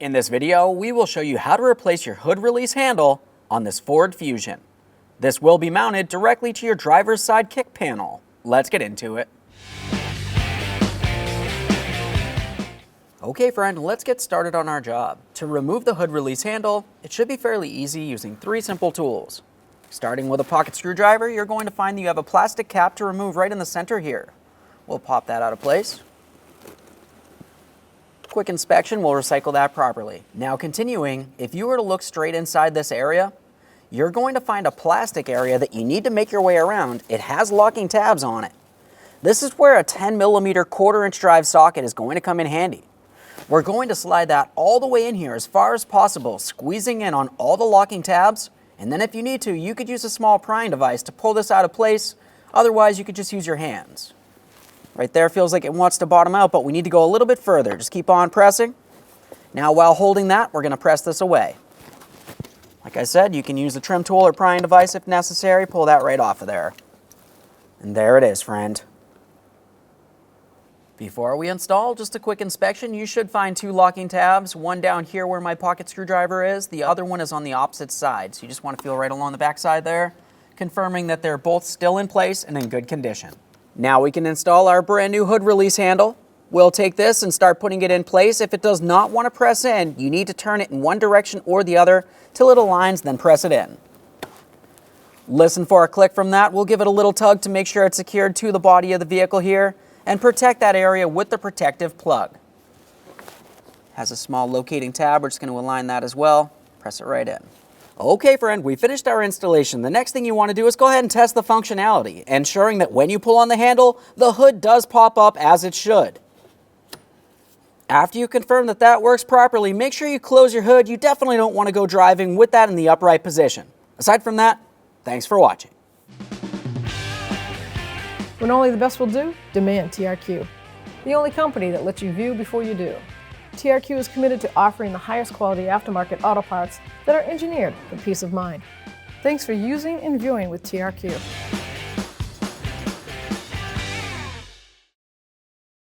In this video, we will show you how to replace your hood release handle on this Ford Fusion. This will be mounted directly to your driver's side kick panel. Let's get into it. Okay friend, let's get started on our job. To remove the hood release handle, it should be fairly easy using 3 simple tools. Starting with a pocket screwdriver, you're going to find that you have a plastic cap to remove right in the center here. We'll pop that out of place. Quick inspection will recycle that properly. Now continuing, if you were to look straight inside this area, you're going to find a plastic area that you need to make your way around. It has locking tabs on it. This is where a 10mm 1/4" drive socket is going to come in handy. We're going to slide that all the way in here as far as possible, squeezing in on all the locking tabs, and then if you need to, you could use a small prying device to pull this out of place. Otherwise, you could just use your hands. Right there feels like it wants to bottom out, but we need to go a little bit further. Just keep on pressing. Now while holding that, we're going to press this away. Like I said, you can use a trim tool or prying device if necessary. Pull that right off of there. And there it is, friend. Before we install, just a quick inspection. You should find 2 locking tabs, one down here where my pocket screwdriver is. The other one is on the opposite side. So you just want to feel right along the back side there, confirming that they're both still in place and in good condition. Now we can install our brand new hood release handle. We'll take this and start putting it in place. If it does not want to press in, you need to turn it in one direction or the other till it aligns, then press it in. Listen for a click from that. We'll give it a little tug to make sure it's secured to the body of the vehicle here and protect that area with the protective plug. Has a small locating tab. We're just going to align that as well. Press it right in. Okay friend, we finished our installation. The next thing you want to do is go ahead and test the functionality, ensuring that when you pull on the handle, the hood does pop up as it should. After you confirm that that works properly, make sure you close your hood. You definitely don't want to go driving with that in the upright position. Aside from that, thanks for watching. When only the best will do, demand TRQ. The only company that lets you view before you do. TRQ is committed to offering the highest quality aftermarket auto parts that are engineered for peace of mind. Thanks for using and viewing with TRQ.